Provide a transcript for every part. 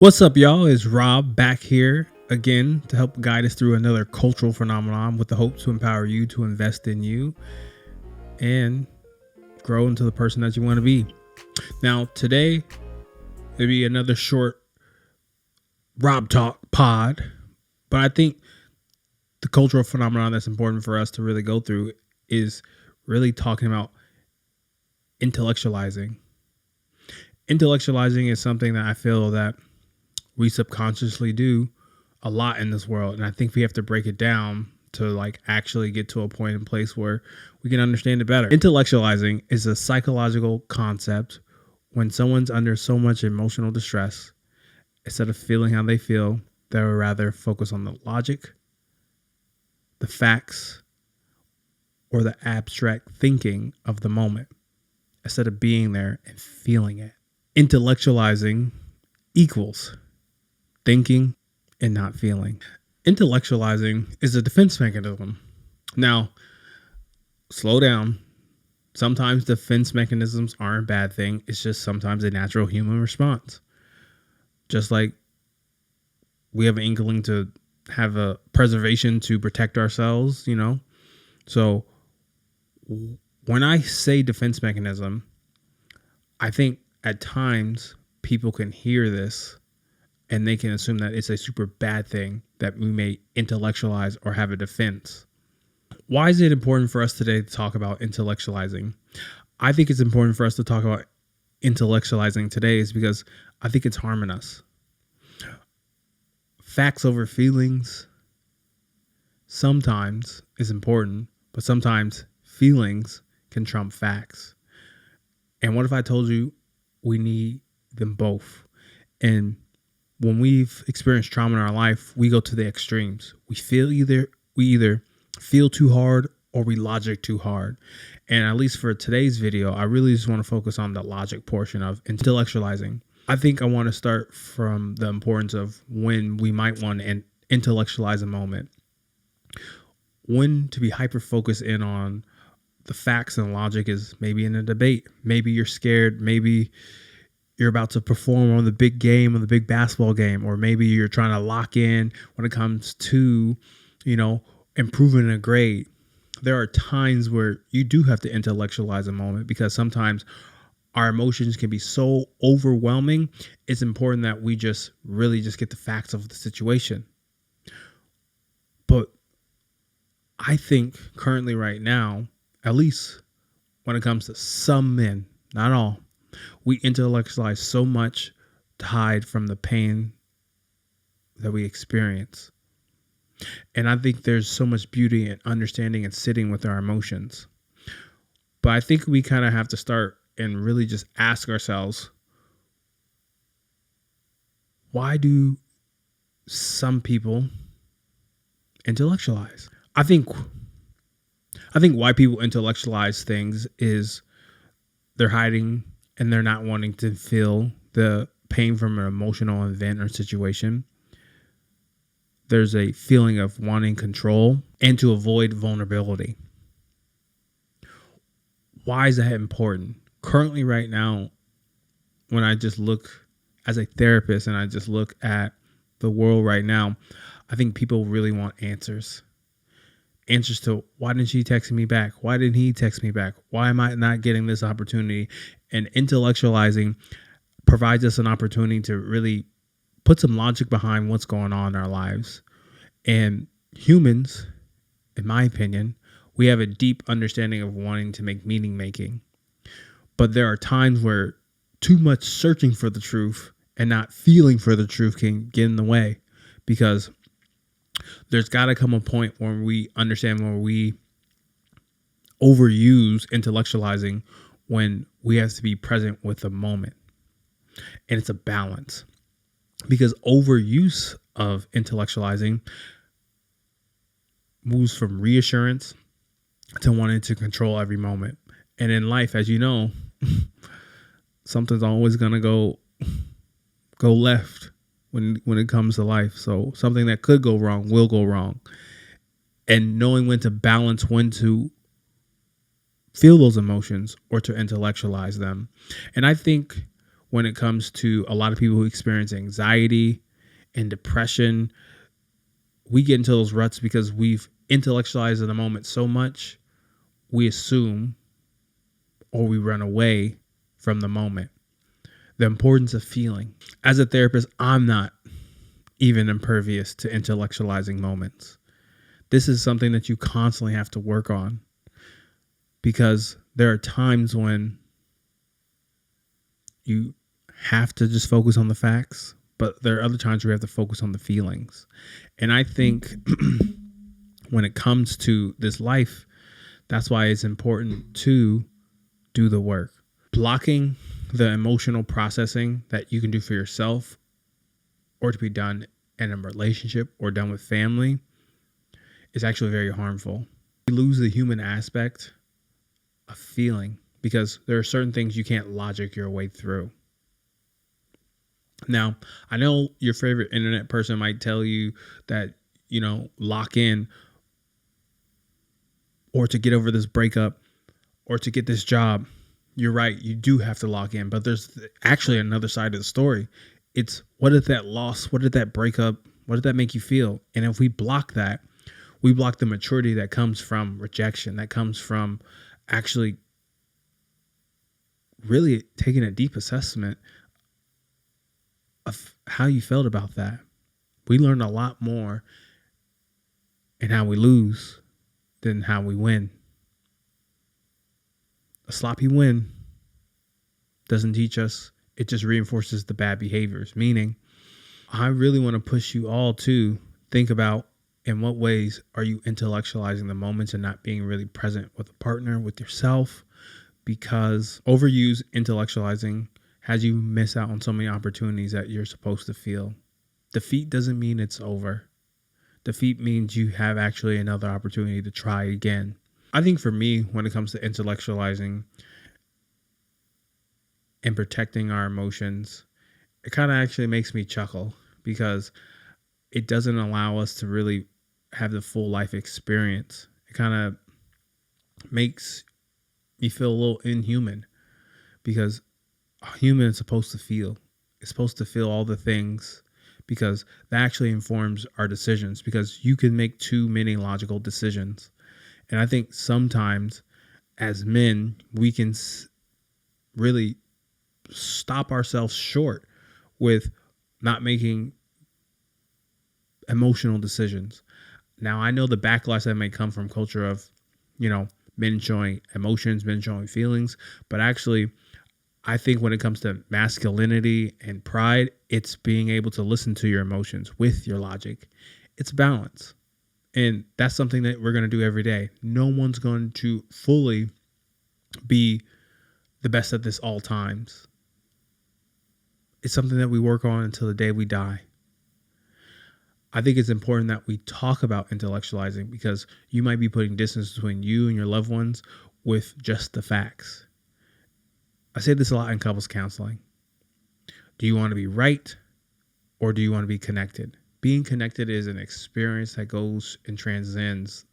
What's up, y'all? It's Rob back here again to help guide us through another cultural phenomenon with the hope to empower you to invest in you and grow into the person that you want to be. Now, today, it'll be another short Rob Talk pod, but I think the cultural phenomenon that's important for us to really go through is really talking about intellectualizing. Intellectualizing is something that I feel that we subconsciously do a lot in this world. And I think we have to break it down to actually get to a point in place where we can understand it better. Intellectualizing is a psychological concept when someone's under so much emotional distress, instead of feeling how they feel, they would rather focus on the logic, the facts, or the abstract thinking of the moment instead of being there and feeling it. Intellectualizing equals thinking and not feeling. Intellectualizing is a defense mechanism. Now, slow down. Sometimes defense mechanisms aren't a bad thing. It's just sometimes a natural human response. Just like we have an inkling to have a preservation to protect ourselves, So when I say defense mechanism, I think at times people can hear this and they can assume that it's a super bad thing that we may intellectualize or have a defense. Why is it important for us today to talk about intellectualizing? I think it's important for us to talk about intellectualizing today is because I think it's harming us. Facts over feelings sometimes is important, but sometimes feelings can trump facts. And what if I told you we need them both? And when we've experienced trauma in our life, we go to the extremes. We either feel too hard or we logic too hard. And at least for today's video, I really just want to focus on the logic portion of intellectualizing. I think I want to start from the importance of when we might want to intellectualize a moment. When to be hyper-focused in on the facts and logic is maybe in a debate. Maybe you're scared. Maybe you're about to perform on the big game, on the big basketball game, or maybe you're trying to lock in when it comes to, improving a grade. There are times where you do have to intellectualize a moment because sometimes our emotions can be so overwhelming. It's important that we just really just get the facts of the situation. But I think currently right now, at least when it comes to some men, not all, we intellectualize so much to hide from the pain that we experience. And I think there's so much beauty in understanding and sitting with our emotions. But I think we kind of have to start and really just ask ourselves, why do some people intellectualize? I think why people intellectualize things is they're hiding and they're not wanting to feel the pain from an emotional event or situation. There's a feeling of wanting control and to avoid vulnerability. Why is that important? Currently right now, when I just look as a therapist and I just look at the world right now, I think people really want answers. Answers to why didn't she text me back? Why didn't he text me back? Why am I not getting this opportunity? And intellectualizing provides us an opportunity to really put some logic behind what's going on in our lives. And humans, in my opinion, we have a deep understanding of wanting to make meaning making. But there are times where too much searching for the truth and not feeling for the truth can get in the way, because there's got to come a point where we understand where we overuse intellectualizing when we have to be present with the moment. And it's a balance, because overuse of intellectualizing moves from reassurance to wanting to control every moment. And in life, as you know, something's always going to go left when it comes to life. So something that could go wrong will go wrong. And knowing when to balance, when to feel those emotions or to intellectualize them. And I think when it comes to a lot of people who experience anxiety and depression. We get into those ruts because we've intellectualized in the moment so much, we assume or we run away from the moment. The importance of feeling. As a therapist, I'm not even impervious to intellectualizing moments. This is something that you constantly have to work on, because there are times when you have to just focus on the facts, but there are other times where you have to focus on the feelings. And I think when it comes to this life, that's why it's important to do the work. Blocking the emotional processing that you can do for yourself or to be done in a relationship or done with family is actually very harmful. You lose the human aspect of feeling because there are certain things you can't logic your way through. Now, I know your favorite internet person might tell you that, lock in, or to get over this breakup, or to get this job. You're right. You do have to lock in, but there's actually another side of the story. It's, what did that loss, what did that breakup, what did that make you feel? And if we block that, we block the maturity that comes from rejection, that comes from actually really taking a deep assessment of how you felt about that. We learn a lot more in how we lose than how we win. A sloppy win doesn't teach us. It just reinforces the bad behaviors. Meaning, I really want to push you all to think about, in what ways are you intellectualizing the moments and not being really present with a partner, with yourself? Because overused intellectualizing has you miss out on so many opportunities that you're supposed to feel. Defeat doesn't mean it's over. Defeat means you have actually another opportunity to try again. I think for me, when it comes to intellectualizing and protecting our emotions, it kind of actually makes me chuckle, because it doesn't allow us to really have the full life experience. It kind of makes me feel a little inhuman, because a human is supposed to feel. It's supposed to feel all the things, because that actually informs our decisions, because you can make too many logical decisions. And I think sometimes as men, we can really stop ourselves short with not making emotional decisions. Now, I know the backlash that may come from culture of, men showing emotions, men showing feelings, but actually, I think when it comes to masculinity and pride, it's being able to listen to your emotions with your logic. It's balance. And that's something that we're going to do every day. No one's going to fully be the best at this all times. It's something that we work on until the day we die. I think it's important that we talk about intellectualizing, because you might be putting distance between you and your loved ones with just the facts. I say this a lot in couples counseling. Do you want to be right, or do you want to be connected? Being connected is an experience that goes and transcends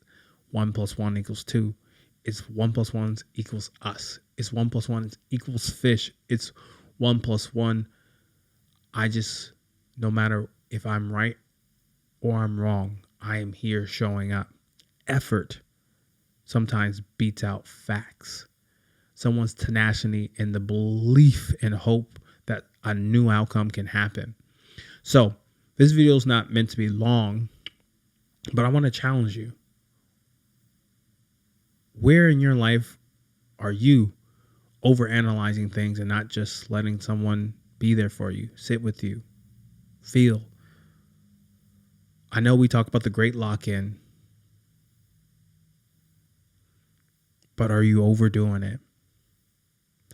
1 + 1 = 2. It's 1 + 1 equals us. It's 1 + 1 equals fish. It's 1 + 1. No matter if I'm right or I'm wrong, I am here showing up. Effort sometimes beats out facts. Someone's tenacity and the belief and hope that a new outcome can happen. So this video is not meant to be long, but I want to challenge you. Where in your life are you overanalyzing things and not just letting someone be there for you, sit with you, feel? I know we talk about the great lock-in, but are you overdoing it?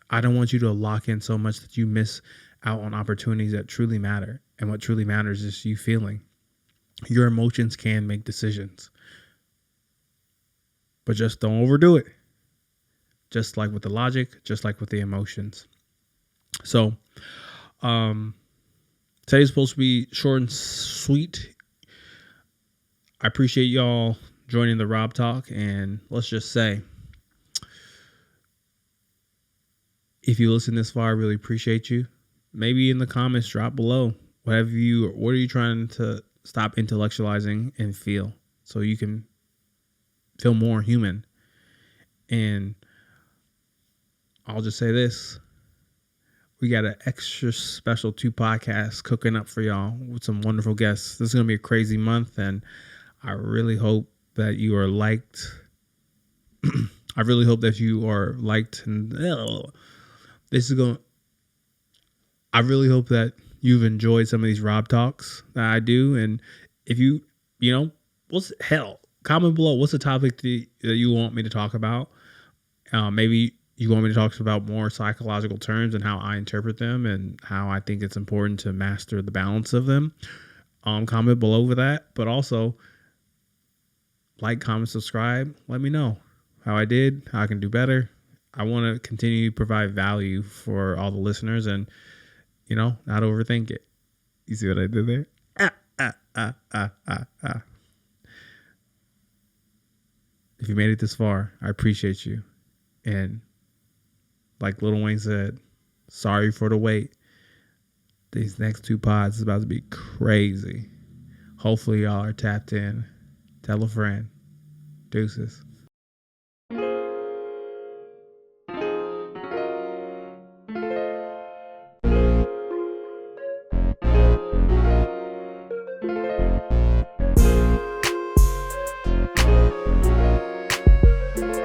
I don't want you to lock in so much that you miss out on opportunities that truly matter. And what truly matters is you feeling. Your emotions can make decisions, but just don't overdo it. Just like with the logic, just like with the emotions. So, today's supposed to be short and sweet. I appreciate y'all joining the Rob Talk, and let's just say, if you listen this far, I really appreciate you, maybe in the comments, drop below. What are you trying to stop intellectualizing and feel so you can feel more human? And I'll just say this. We got an extra special 2 podcasts cooking up for y'all with some wonderful guests. This is going to be a crazy month, and I really hope that you are liked. I really hope that you are liked. And I really hope that you've enjoyed some of these Rob talks that I do. And if comment below. What's the topic that you want me to talk about? Maybe you want me to talk about more psychological terms and how I interpret them and how I think it's important to master the balance of them. Comment below for that. But also, like, comment, subscribe. Let me know how I did, how I can do better. I want to continue to provide value for all the listeners and, not overthink it. You see what I did there? If you made it this far, I appreciate you. And like Lil Wayne said, sorry for the wait. These next 2 pods is about to be crazy. Hopefully y'all are tapped in. Tell a friend. Deuces.